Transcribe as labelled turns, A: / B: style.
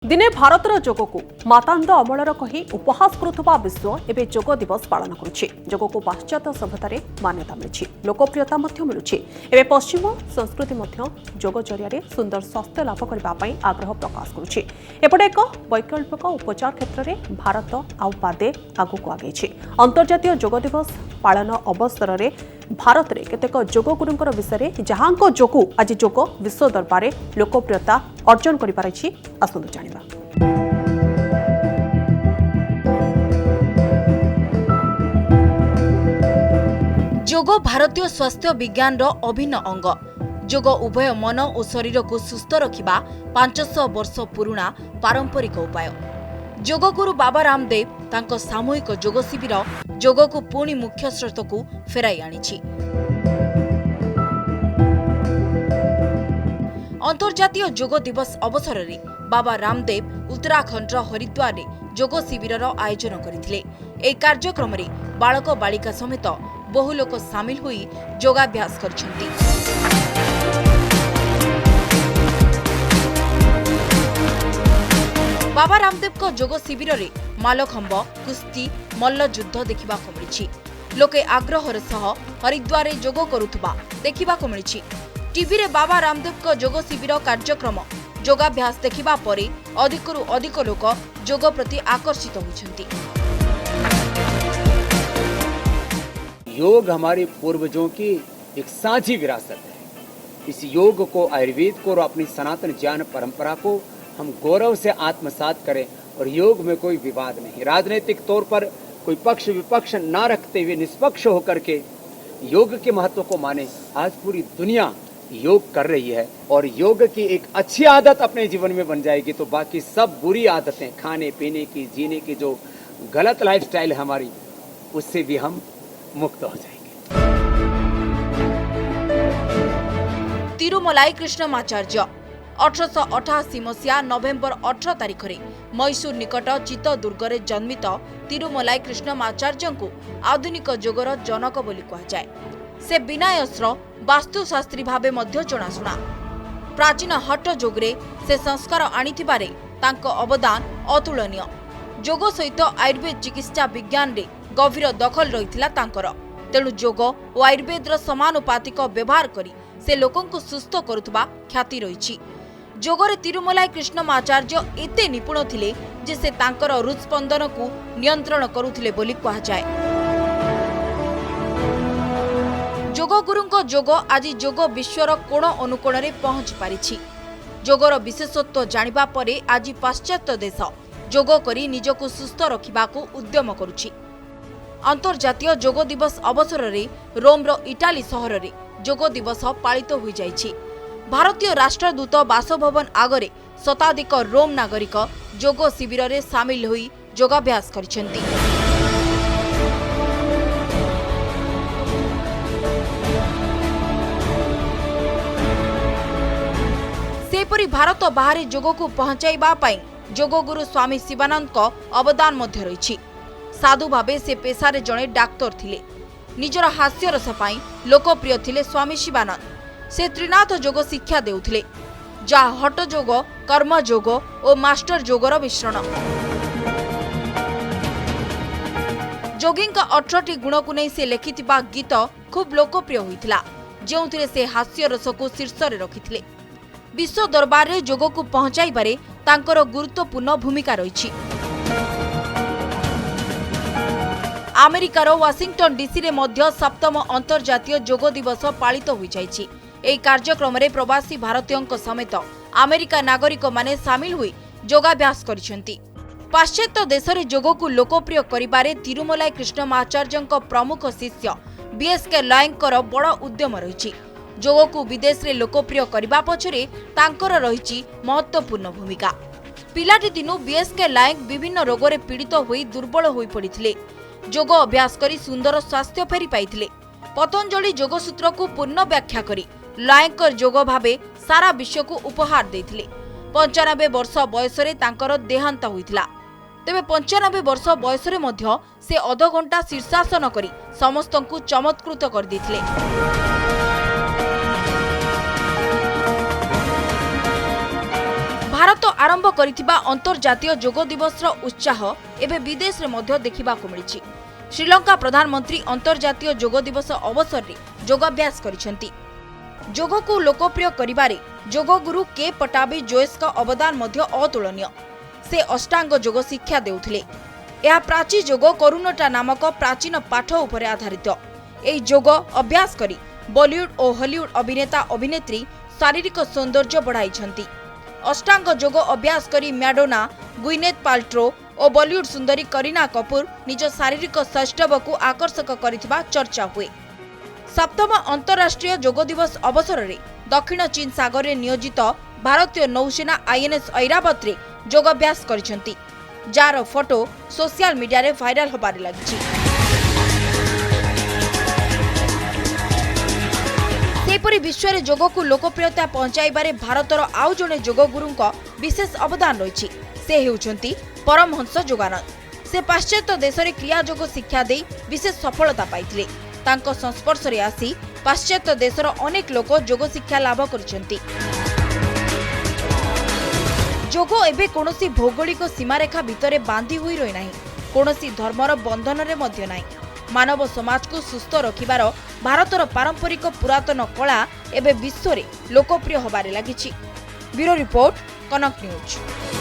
A: दिने भारतर जोग को मातांद अमलर कही उपहास करुवा विश्व एवं जोग दिवस पालन करुछि। जोग को पाश्चात्य सभ्यतार मान्यता मिली लोकप्रियता मिलुछि। पश्चिम संस्कृति जोग जरिया सुंदर स्वास्थ्य लाभ करने आग्रह प्रकाश करुछि। एपटे एक वैकल्पिक उपचार क्षेत्र में भारत आउ पादे आगक आगे। अंतर्जातीय जोग दिवस पालन अवसर में भारत में केतेक जोग गुरुंकर विषय जहां जोगु आज जोग विश्व दरबार में लोकप्रियता अर्जन कर आसतु जानिबा।
B: जोग भारतीय स्वास्थ्य विज्ञान रो अभिन्न अंग। जोग उभय मन और शरीर को सुस्थ रखिबा 500 वर्ष पुराना पारंपरिक उपाय। जोगगुरु बाबा रामदेव तांको सामूहिक जोग शिविर जोग को पुणी मुख्य स्रोत को फेराई आनिछि। अंतर्जातीय जोग दिवस अवसर में बाबा रामदेव उत्तराखंड हरिद्वार में जोग शिविर आयोजन करथिले। एही कार्यक्रम में बालक बालिका समेत बहु लोक सामिल होई योगाभ्यास करछन्ति। बाबा रामदेव को जोग शिविर में मालखंब कुस्ती मल्ल युद्ध देखा मिली। लोके आग्रहर सह हरिद्वार में जोग करुवा देखा मिली। टीवी रे बाबा रामदेव को जोग शिविर कार्यक्रम योगाभ्यास देखा पर अधिकरू अधिक लोक जोग प्रति आकर्षित होती।
C: योग हमारे पूर्वजों की एक साझी विरासत है। इस योग को, आयुर्वेद को और अपनी सनातन ज्ञान परंपरा को हम गौरव से आत्मसात करें। और योग में कोई विवाद नहीं, राजनीतिक तौर पर कोई पक्ष विपक्ष ना रखते हुए निष्पक्ष होकर के योग के महत्व को माने। आज पूरी दुनिया योग कर रही है और योग की एक अच्छी आदत अपने जीवन में बन जाएगी तो बाकी सब बुरी आदतें, खाने पीने की, जीने की जो गलत लाइफस्टाइल है हमारी, उससे भी हम मुक्त हो जाएंगे।
B: तिरुमलाई कृष्णमाचार्य 1888 मसीहा नवेम्बर 18 तारिख में मैसूर निकट चित्तदुर्ग में जन्मित तिरुमलाई कृष्णमाचार्य को आधुनिक जोगर जनक बोली कहुए। से विनायस्र वास्तुशास्त्री भावे मध्य जनाशुना। प्राचीन हठ जोगरे से संस्कार आनिथिबारे तांको अवदान अतुलनीय। जोग सहित आयुर्वेद चिकित्सा विज्ञान रे गभीर दखल रहिथिला तांकर। तेणु जोग और आयुर्वेदर समानुपातिक व्यवहार करी से लोकंकु सुस्थ करुथबा ख्याति रहिछि। जोगरे तिरुमलाई कृष्णमाचार्य एते निपुण थिले जे से तांकर हृदस्पंदन को नियंत्रण करुथिले बोली कहा जाए। जोग गुरुंको जोग आज जोग विश्वर कोण अनुकोण रे पहुंची पारिछि। जोगर विशेषत्व जानिबा परे आज पाश्चात्य देश जोग करी निजको सुस्थ रखिबाकू उद्यम करुछि। अंतर्जातीय जोग दिवस अवसर रे रोमर इटाली सहर रे जोग दिवस पालित होई जाइछि। भारतीय राष्ट्रदूत बासभवन आगरे शताधिक रोम नागरिक जोग शिविर रे सामिल होई योगाभ्यास करिसेंति। सेपरि भारत बाहर जोग को पहुंचाइबा पई जोग गुरु स्वामी शिवानंद को अवदान मध्य रहिछि। साधु भावे से पेशारे जड़े डाक्तर थिले। निजर हास्य रस पाई लोकप्रिय थिले स्वामी शिवानंद। से त्रिनाथ जोग शिक्षा देउथिले, जा हट जोग, कर्म जोग और मास्टर जोगर मिश्रण। जोगिंग 18टी गुण को नहीं से लिखिथिबा गीत खूब लोकप्रिय होइथिला, जेउथिरे से हास्य रस को शीर्ष रे रखिथिले। विश्व दरबार रे जोग को पहुंचाइबारे तांकर गुरुत्वपूर्ण भूमिका रहिछि। अमेरिकार वाशिंगटन डीसी रे मध्य 7म अंतर्जातीय जोग दिवस पालित होई जाइछि। एही कार्यक्रम रे प्रवासी भारतीयों समेत अमेरिका नागरिक माने सामिल हुई योगाभ्यास करिसेंति। पाश्चात्य देश रे जोग को लोकप्रिय करिबारे तिरुमलाई कृष्णमाचार्य प्रमुख शिष्य बीएसके लायंकर बड़ उद्यम रहिछि। जोग को विदेश रे लोकप्रिय करिबा पछरे तांकर रहिछि महत्वपूर्ण भूमिका। पिलाटी दिनु बीएसके लायंक विभिन्न रोग रे पीड़ित होई दुर्बल होई पड़िथिले। जोग अभ्यास करी सुंदर स्वास्थ्य फेरी पाइथिले। पतंजलि जोगसूत्र को पूर्ण व्याख्या करी लायंकर जोग भावे सारा विश्व को उपहार देथिले। 95 वर्ष बयस रे तांकर देहांत होइथिला। तेबे 95 वर्ष बयस रे मध्य से अध घंटा शीर्षासन करी समस्तंकु चमत्कृत कर देथिले। भारत आरंभ करिथिबा अंतर्जातीय योग दिवस उत्साह एबे विदेश रे मध्य देखिबाकु मिलिछि। श्रीलंका प्रधानमंत्री अंतर्जातीय योग दिवस अवसर रे योगाभ्यास करिसेंती। योग को लोकप्रिय करिबारे योग गुरु के पटाबी जोयस का अवदान मध्य अतुलनीय। से अष्टांग योग शिक्षा देउथिले। यह प्राची योग करुणटा नामक प्राचीन पाठ उपरे आधारित। एई योग अभ्यास करी बॉलीवुड और हॉलीवुड अभिनेता अभिनेत्री शारीरिक सौंदर्य बढ़ाइछंती। अष्टांग योग अभ्यास करी मैडोना, ग्विनेथ पाल्ट्रो और बॉलीवुड सुंदरी करीना कपूर निज शारीरिक सौष्ठव को आकर्षक करिथिबा चर्चा हुए। सप्तम अंतरराष्ट्रीय योग दिवस अवसर में दक्षिण चीन सागर में नियोजित भारतीय नौसेना आईएनएस ऐरावत रे योगाभ्यास करिसेंती। जार फोटो सोशल मीडिया रे वायरल होबारे लागिछि। सेपरि विश्व रे योग को लोकप्रियता पहुंचाइबारे भारतर आउ जणे योग गुरुंक विशेष अवदान रहिछि। से हेउछंती परमहंस योगानंद। से पाश्चात्य देश रे क्रिया योग शिक्षा देई विशेष सफलता पाइथिले। तांको संस्पर्श रे आसी पाश्चात्य देशर अनेक लोक योग शिक्षा लाभ करिसेंती। योग एबे कोनोसी भौगोलिक सीमारेखा भितरे बांधी होई रही नाही। कोनोसी धर्मर बंधन रे मध्य नाही। मानव समाज को सुस्थ रखिबार भारतर पारंपरिक पुरातन कला एबे विश्व रे लोकप्रिय होबारे लागिछि। ब्यूरो रिपोर्ट, कनक न्यूज।